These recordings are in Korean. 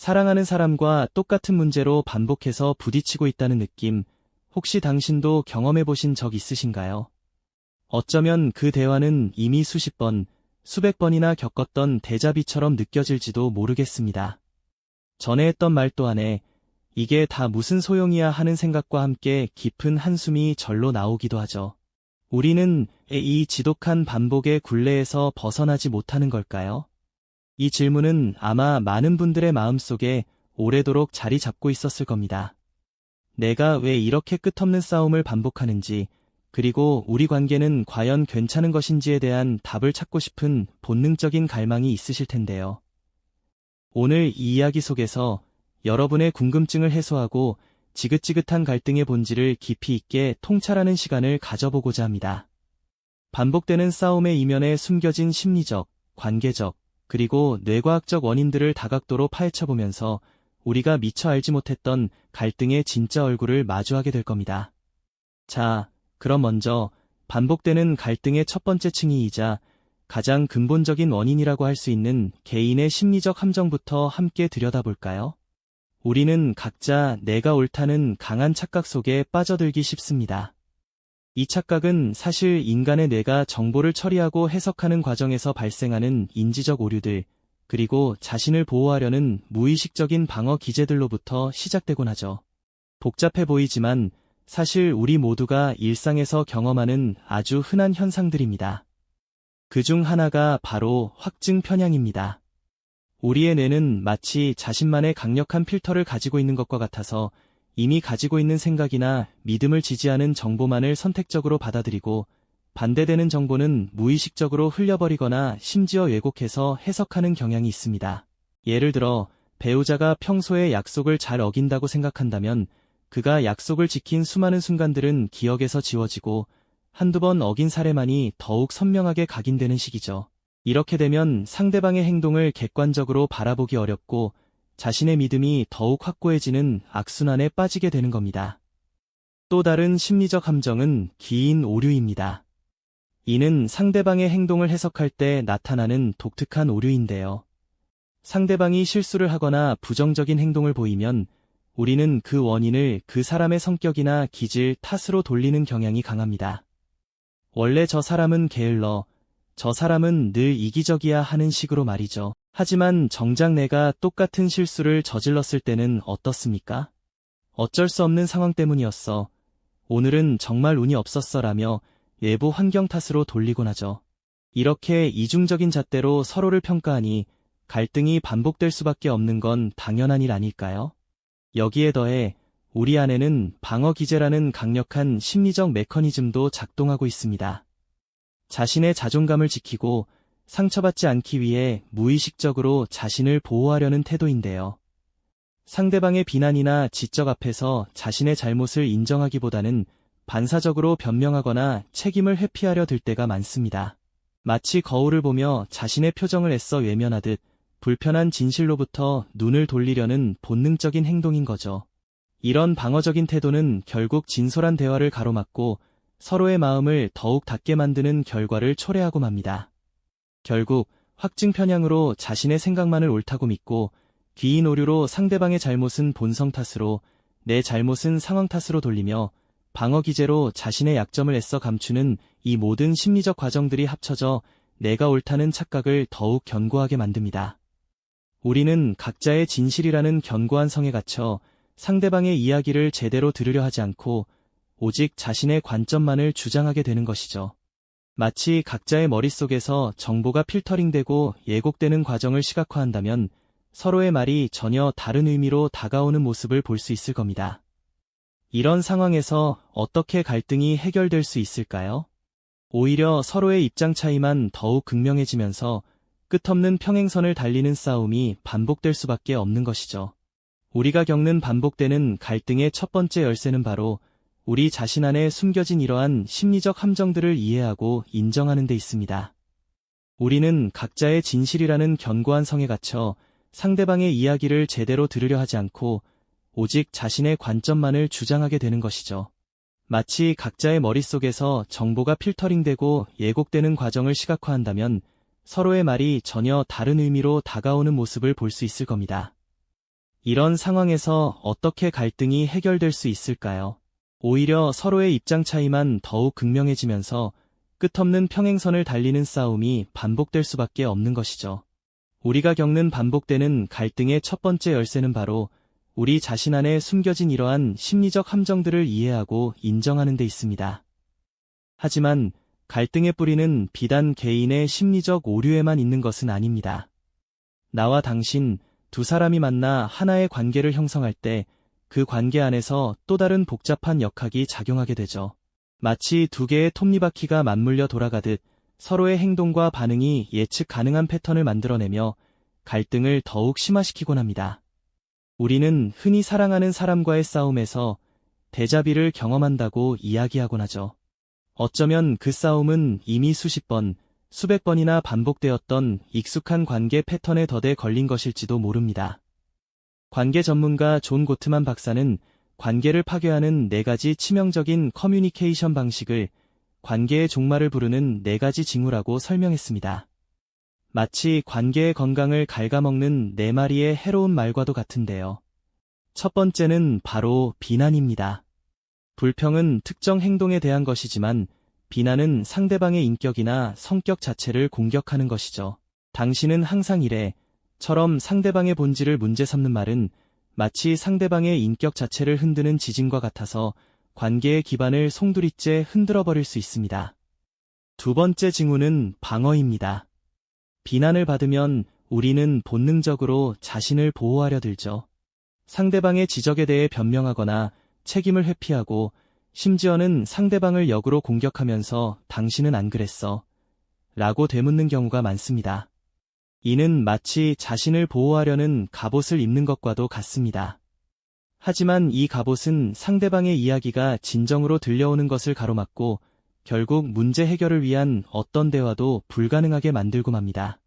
사랑하는 사람과 똑같은 문제로 반복해서 부딪히고 있다는 느낌, 혹시 당신도 경험해 보신 적 있으신가요? 어쩌면 그 대화는 이미 수십 번, 수백 번이나 겪었던 데자비처럼 느껴질지도 모르겠습니다. 전에 했던 말 또한에 이게 다 무슨 소용이야 하는 생각과 함께 깊은 한숨이 절로 나오기도 하죠. 우리는 이 지독한 반복의 굴레에서 벗어나지 못하는 걸까요? 이 질문은 아마 많은 분들의 마음속에 오래도록 자리 잡고 있었을 겁니다. 내가 왜 이렇게 끝없는 싸움을 반복하는지, 그리고 우리 관계는 과연 괜찮은 것인지에 대한 답을 찾고 싶은 본능적인 갈망이 있으실 텐데요. 오늘 이 이야기 속에서 여러분의 궁금증을 해소하고 지긋지긋한 갈등의 본질을 깊이 있게 통찰하는 시간을 가져보고자 합니다. 반복되는 싸움의 이면에 숨겨진 심리적, 관계적, 그리고 뇌과학적 원인들을 다각도로 파헤쳐보면서 우리가 미처 알지 못했던 갈등의 진짜 얼굴을 마주하게 될 겁니다. 자, 그럼 먼저 반복되는 갈등의 첫 번째 층위이자 가장 근본적인 원인이라고 할 수 있는 개인의 심리적 함정부터 함께 들여다볼까요? 우리는 각자 내가 옳다는 강한 착각 속에 빠져들기 쉽습니다. 이 착각은 사실 인간의 뇌가 정보를 처리하고 해석하는 과정에서 발생하는 인지적 오류들, 그리고 자신을 보호하려는 무의식적인 방어 기제들로부터 시작되곤 하죠. 복잡해 보이지만 사실 우리 모두가 일상에서 경험하는 아주 흔한 현상들입니다. 그중 하나가 바로 확증 편향입니다. 우리의 뇌는 마치 자신만의 강력한 필터를 가지고 있는 것과 같아서 이미 가지고 있는 생각이나 믿음을 지지하는 정보만을 선택적으로 받아들이고 반대되는 정보는 무의식적으로 흘려버리거나 심지어 왜곡해서 해석하는 경향이 있습니다. 예를 들어 배우자가 평소에 약속을 잘 어긴다고 생각한다면 그가 약속을 지킨 수많은 순간들은 기억에서 지워지고 한두 번 어긴 사례만이 더욱 선명하게 각인되는 시기죠. 이렇게 되면 상대방의 행동을 객관적으로 바라보기 어렵고 자신의 믿음이 더욱 확고해지는 악순환에 빠지게 되는 겁니다. 또 다른 심리적 함정은 기인 오류입니다. 이는 상대방의 행동을 해석할 때 나타나는 독특한 오류인데요. 상대방이 실수를 하거나 부정적인 행동을 보이면 우리는 그 원인을 그 사람의 성격이나 기질 탓으로 돌리는 경향이 강합니다. 원래 저 사람은 게을러, 저 사람은 늘 이기적이야 하는 식으로 말이죠. 하지만 정작 내가 똑같은 실수를 저질렀을 때는 어떻습니까? 어쩔 수 없는 상황 때문이었어. 오늘은 정말 운이 없었어 라며 외부 환경 탓으로 돌리곤 하죠. 이렇게 이중적인 잣대로 서로를 평가하니 갈등이 반복될 수밖에 없는 건 당연한 일 아닐까요? 여기에 더해 우리 안에는 방어 기제라는 강력한 심리적 메커니즘도 작동하고 있습니다. 자신의 자존감을 지키고 상처받지 않기 위해 무의식적으로 자신을 보호하려는 태도인데요. 상대방의 비난이나 지적 앞에서 자신의 잘못을 인정하기보다는 반사적으로 변명하거나 책임을 회피하려 들 때가 많습니다. 마치 거울을 보며 자신의 표정을 애써 외면하듯 불편한 진실로부터 눈을 돌리려는 본능적인 행동인 거죠. 이런 방어적인 태도는 결국 진솔한 대화를 가로막고 서로의 마음을 더욱 닫게 만드는 결과를 초래하고 맙니다. 결국 확증 편향으로 자신의 생각만을 옳다고 믿고 귀인 오류로 상대방의 잘못은 본성 탓으로 내 잘못은 상황 탓으로 돌리며 방어 기제로 자신의 약점을 애써 감추는 이 모든 심리적 과정들이 합쳐져 내가 옳다는 착각을 더욱 견고하게 만듭니다. 우리는 각자의 진실이라는 견고한 성에 갇혀 상대방의 이야기를 제대로 들으려 하지 않고 오직 자신의 관점만을 주장하게 되는 것이죠. 마치 각자의 머릿속에서 정보가 필터링되고 예곡되는 과정을 시각화한다면 서로의 말이 전혀 다른 의미로 다가오는 모습을 볼 수 있을 겁니다. 이런 상황에서 어떻게 갈등이 해결될 수 있을까요? 오히려 서로의 입장 차이만 더욱 극명해지면서 끝없는 평행선을 달리는 싸움이 반복될 수밖에 없는 것이죠. 우리가 겪는 반복되는 갈등의 첫 번째 열쇠는 바로 우리 자신 안에 숨겨진 이러한 심리적 함정들을 이해하고 인정하는 데 있습니다. 우리는 각자의 진실이라는 견고한 성에 갇혀 상대방의 이야기를 제대로 들으려 하지 않고 오직 자신의 관점만을 주장하게 되는 것이죠. 마치 각자의 머릿속에서 정보가 필터링되고 예곡되는 과정을 시각화한다면 서로의 말이 전혀 다른 의미로 다가오는 모습을 볼 수 있을 겁니다. 이런 상황에서 어떻게 갈등이 해결될 수 있을까요? 오히려 서로의 입장 차이만 더욱 극명해지면서 끝없는 평행선을 달리는 싸움이 반복될 수밖에 없는 것이죠. 우리가 겪는 반복되는 갈등의 첫 번째 열쇠는 바로 우리 자신 안에 숨겨진 이러한 심리적 함정들을 이해하고 인정하는 데 있습니다. 하지만 갈등의 뿌리는 비단 개인의 심리적 오류에만 있는 것은 아닙니다. 나와 당신, 두 사람이 만나 하나의 관계를 형성할 때 그 관계 안에서 또 다른 복잡한 역학이 작용하게 되죠. 마치 두 개의 톱니바퀴가 맞물려 돌아가듯 서로의 행동과 반응이 예측 가능한 패턴을 만들어내며 갈등을 더욱 심화시키곤 합니다. 우리는 흔히 사랑하는 사람과의 싸움에서 데자비를 경험한다고 이야기하곤 하죠. 어쩌면 그 싸움은 이미 수십 번, 수백 번이나 반복되었던 익숙한 관계 패턴에 덫에 걸린 것일지도 모릅니다. 관계 전문가 존 고트만 박사는 관계를 파괴하는 4가지 치명적인 커뮤니케이션 방식을 관계의 종말을 부르는 4가지 징후라고 설명했습니다. 마치 관계의 건강을 갉아먹는 4마리의 해로운 말과도 같은데요. 첫 번째는 바로 비난입니다. 불평은 특정 행동에 대한 것이지만 비난은 상대방의 인격이나 성격 자체를 공격하는 것이죠. 당신은 항상 이래 처럼 상대방의 본질을 문제 삼는 말은 마치 상대방의 인격 자체를 흔드는 지진과 같아서 관계의 기반을 송두리째 흔들어버릴 수 있습니다. 두 번째 징후는 방어입니다. 비난을 받으면 우리는 본능적으로 자신을 보호하려 들죠. 상대방의 지적에 대해 변명하거나 책임을 회피하고 심지어는 상대방을 역으로 공격하면서 당신은 안 그랬어 라고 되묻는 경우가 많습니다. 이는 마치 자신을 보호하려는 갑옷을 입는 것과도 같습니다. 하지만 이 갑옷은 상대방의 이야기가 진정으로 들려오는 것을 가로막고 결국 문제 해결을 위한 어떤 대화도 불가능하게 만들고 맙니다.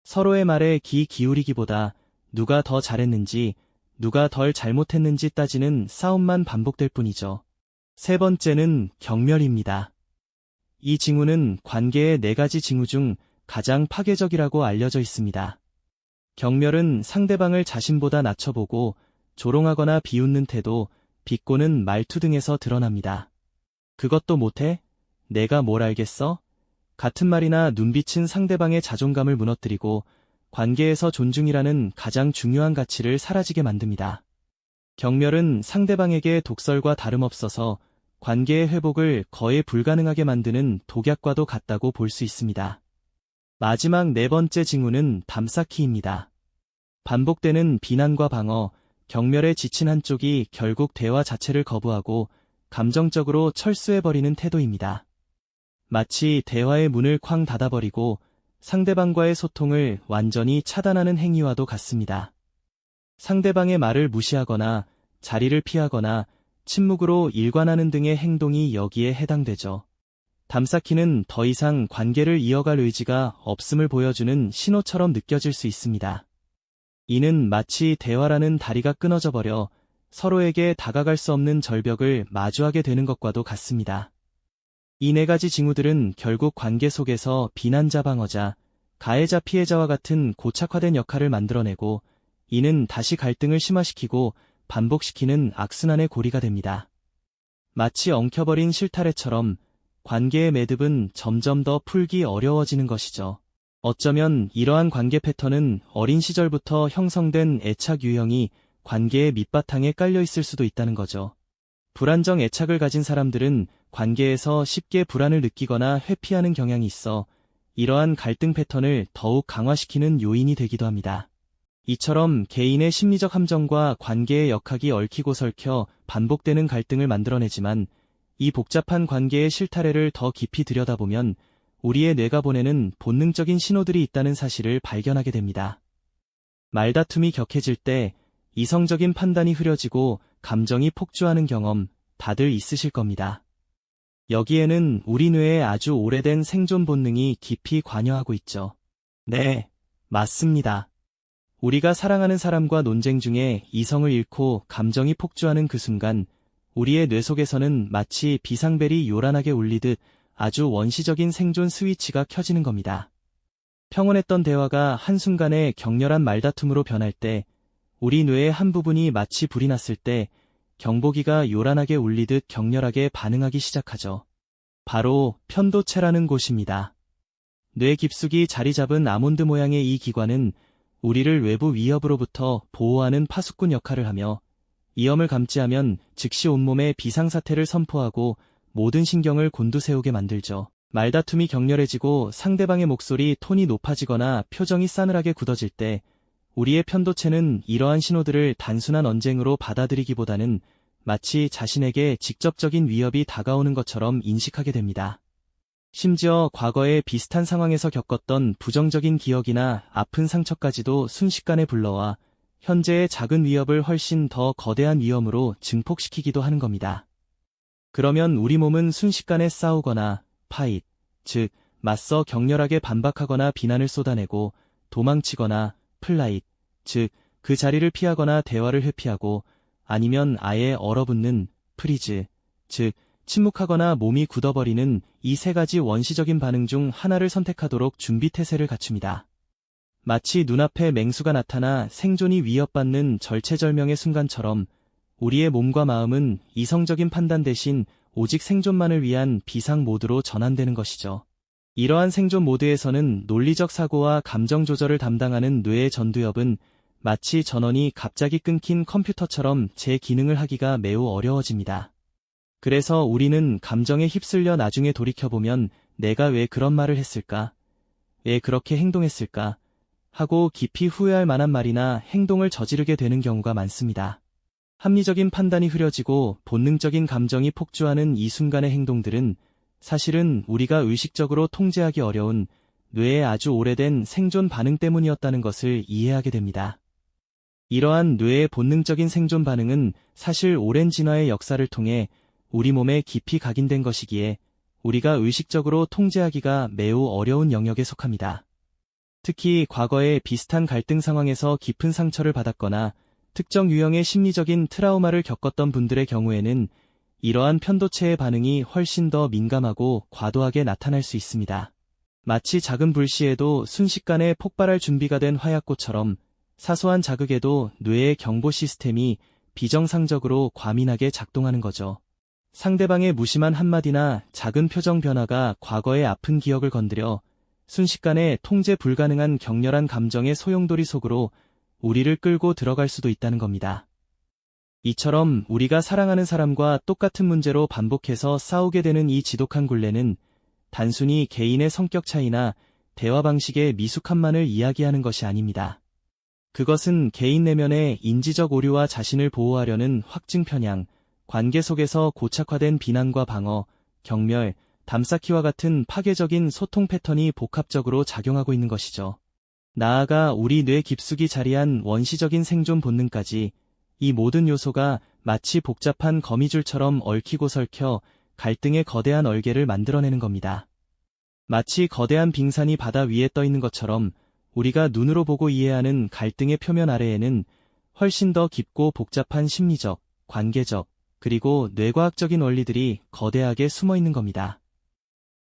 서로의 말에 귀 기울이기보다 누가 더 잘했는지, 누가 덜 잘못했는지 따지는 싸움만 반복될 뿐이죠. 세 번째는 경멸입니다. 이 징후는 관계의 4가지 징후 중 가장 파괴적이라고 알려져 있습니다. 경멸은 상대방을 자신보다 낮춰보고 조롱하거나 비웃는 태도, 비꼬는 말투 등에서 드러납니다. 그것도 못해? 내가 뭘 알겠어? 같은 말이나 눈빛은 상대방의 자존감을 무너뜨리고 관계에서 존중이라는 가장 중요한 가치를 사라지게 만듭니다. 경멸은 상대방에게 독설과 다름없어서 관계의 회복을 거의 불가능하게 만드는 독약과도 같다고 볼 수 있습니다. 마지막 4번째 징후는 담쌓기입니다. 반복되는 비난과 방어, 경멸에 지친 한쪽이 결국 대화 자체를 거부하고 감정적으로 철수해버리는 태도입니다. 마치 대화의 문을 쾅 닫아버리고 상대방과의 소통을 완전히 차단하는 행위와도 같습니다. 상대방의 말을 무시하거나 자리를 피하거나 침묵으로 일관하는 등의 행동이 여기에 해당되죠. 담쌓기는 더 이상 관계를 이어갈 의지가 없음을 보여주는 신호처럼 느껴질 수 있습니다. 이는 마치 대화라는 다리가 끊어져 버려 서로에게 다가갈 수 없는 절벽을 마주하게 되는 것과도 같습니다. 이 4가지 징후들은 결국 관계 속에서 비난자 방어자, 가해자 피해자와 같은 고착화된 역할을 만들어내고 이는 다시 갈등을 심화시키고 반복시키는 악순환의 고리가 됩니다. 마치 엉켜버린 실타래처럼 관계의 매듭은 점점 더 풀기 어려워지는 것이죠. 어쩌면 이러한 관계 패턴은 어린 시절부터 형성된 애착 유형이 관계의 밑바탕에 깔려 있을 수도 있다는 거죠. 불안정 애착을 가진 사람들은 관계에서 쉽게 불안을 느끼거나 회피하는 경향이 있어 이러한 갈등 패턴을 더욱 강화시키는 요인이 되기도 합니다. 이처럼 개인의 심리적 함정과 관계의 역학이 얽히고 설켜 반복되는 갈등을 만들어내지만 이 복잡한 관계의 실타래를 더 깊이 들여다보면 우리의 뇌가 보내는 본능적인 신호들이 있다는 사실을 발견하게 됩니다. 말다툼이 격해질 때 이성적인 판단이 흐려지고 감정이 폭주하는 경험 다들 있으실 겁니다. 여기에는 우리 뇌의 아주 오래된 생존 본능이 깊이 관여하고 있죠. 네, 맞습니다. 우리가 사랑하는 사람과 논쟁 중에 이성을 잃고 감정이 폭주하는 그 순간 우리의 뇌 속에서는 마치 비상벨이 요란하게 울리듯 아주 원시적인 생존 스위치가 켜지는 겁니다. 평온했던 대화가 한순간에 격렬한 말다툼으로 변할 때 우리 뇌의 한 부분이 마치 불이 났을 때 경보기가 요란하게 울리듯 격렬하게 반응하기 시작하죠. 바로 편도체라는 곳입니다. 뇌 깊숙이 자리 잡은 아몬드 모양의 이 기관은 우리를 외부 위협으로부터 보호하는 파수꾼 역할을 하며 위험을 감지하면 즉시 온몸에 비상사태를 선포하고 모든 신경을 곤두세우게 만들죠. 말다툼이 격렬해지고 상대방의 목소리 톤이 높아지거나 표정이 싸늘하게 굳어질 때 우리의 편도체는 이러한 신호들을 단순한 언쟁으로 받아들이기보다는 마치 자신에게 직접적인 위협이 다가오는 것처럼 인식하게 됩니다. 심지어 과거에 비슷한 상황에서 겪었던 부정적인 기억이나 아픈 상처까지도 순식간에 불러와 현재의 작은 위협을 훨씬 더 거대한 위험으로 증폭시키기도 하는 겁니다. 그러면 우리 몸은 순식간에 싸우거나 파잇, 즉 맞서 격렬하게 반박하거나 비난을 쏟아내고 도망치거나 플라잇, 즉 그 자리를 피하거나 대화를 회피하고 아니면 아예 얼어붙는 프리즈, 즉 침묵하거나 몸이 굳어버리는 이 세 가지 원시적인 반응 중 하나를 선택하도록 준비태세를 갖춥니다. 마치 눈앞에 맹수가 나타나 생존이 위협받는 절체절명의 순간처럼 우리의 몸과 마음은 이성적인 판단 대신 오직 생존만을 위한 비상 모드로 전환되는 것이죠. 이러한 생존 모드에서는 논리적 사고와 감정 조절을 담당하는 뇌의 전두엽은 마치 전원이 갑자기 끊긴 컴퓨터처럼 제 기능을 하기가 매우 어려워집니다. 그래서 우리는 감정에 휩쓸려 나중에 돌이켜보면 내가 왜 그런 말을 했을까? 왜 그렇게 행동했을까? 하고 깊이 후회할 만한 말이나 행동을 저지르게 되는 경우가 많습니다. 합리적인 판단이 흐려지고 본능적인 감정이 폭주하는 이 순간의 행동들은 사실은 우리가 의식적으로 통제하기 어려운 뇌의 아주 오래된 생존 반응 때문이었다는 것을 이해하게 됩니다. 이러한 뇌의 본능적인 생존 반응은 사실 오랜 진화의 역사를 통해 우리 몸에 깊이 각인된 것이기에 우리가 의식적으로 통제하기가 매우 어려운 영역에 속합니다. 특히 과거에 비슷한 갈등 상황에서 깊은 상처를 받았거나 특정 유형의 심리적인 트라우마를 겪었던 분들의 경우에는 이러한 편도체의 반응이 훨씬 더 민감하고 과도하게 나타날 수 있습니다. 마치 작은 불씨에도 순식간에 폭발할 준비가 된 화약고처럼 사소한 자극에도 뇌의 경보 시스템이 비정상적으로 과민하게 작동하는 거죠. 상대방의 무심한 한마디나 작은 표정 변화가 과거의 아픈 기억을 건드려 순식간에 통제 불가능한 격렬한 감정의 소용돌이 속으로 우리를 끌고 들어갈 수도 있다는 겁니다. 이처럼 우리가 사랑하는 사람과 똑같은 문제로 반복해서 싸우게 되는 이 지독한 굴레는 단순히 개인의 성격 차이나 대화 방식의 미숙함만을 이야기하는 것이 아닙니다. 그것은 개인 내면의 인지적 오류와 자신을 보호하려는 확증 편향, 관계 속에서 고착화된 비난과 방어, 경멸, 담쌓기와 같은 파괴적인 소통 패턴이 복합적으로 작용하고 있는 것이죠. 나아가 우리 뇌 깊숙이 자리한 원시적인 생존 본능까지 이 모든 요소가 마치 복잡한 거미줄처럼 얽히고 설켜 갈등의 거대한 얼개를 만들어내는 겁니다. 마치 거대한 빙산이 바다 위에 떠 있는 것처럼 우리가 눈으로 보고 이해하는 갈등의 표면 아래에는 훨씬 더 깊고 복잡한 심리적, 관계적, 그리고 뇌과학적인 원리들이 거대하게 숨어 있는 겁니다.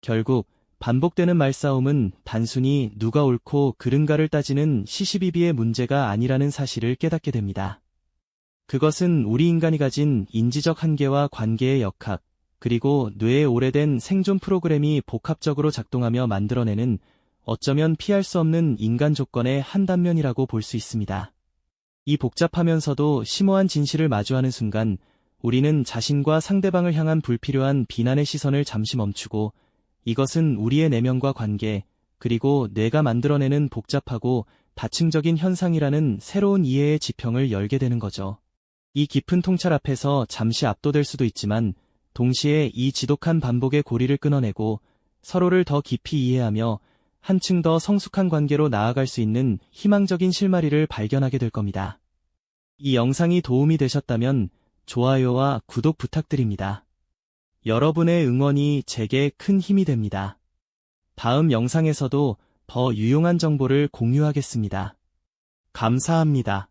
결국 반복되는 말싸움은 단순히 누가 옳고 그른가를 따지는 시시비비의 문제가 아니라는 사실을 깨닫게 됩니다. 그것은 우리 인간이 가진 인지적 한계와 관계의 역학, 그리고 뇌의 오래된 생존 프로그램이 복합적으로 작동하며 만들어내는 어쩌면 피할 수 없는 인간 조건의 한 단면이라고 볼 수 있습니다. 이 복잡하면서도 심오한 진실을 마주하는 순간 우리는 자신과 상대방을 향한 불필요한 비난의 시선을 잠시 멈추고 이것은 우리의 내면과 관계, 그리고 뇌가 만들어내는 복잡하고 다층적인 현상이라는 새로운 이해의 지평을 열게 되는 거죠. 이 깊은 통찰 앞에서 잠시 압도될 수도 있지만 동시에 이 지독한 반복의 고리를 끊어내고 서로를 더 깊이 이해하며 한층 더 성숙한 관계로 나아갈 수 있는 희망적인 실마리를 발견하게 될 겁니다. 이 영상이 도움이 되셨다면 좋아요와 구독 부탁드립니다. 여러분의 응원이 제게 큰 힘이 됩니다. 다음 영상에서도 더 유용한 정보를 공유하겠습니다. 감사합니다.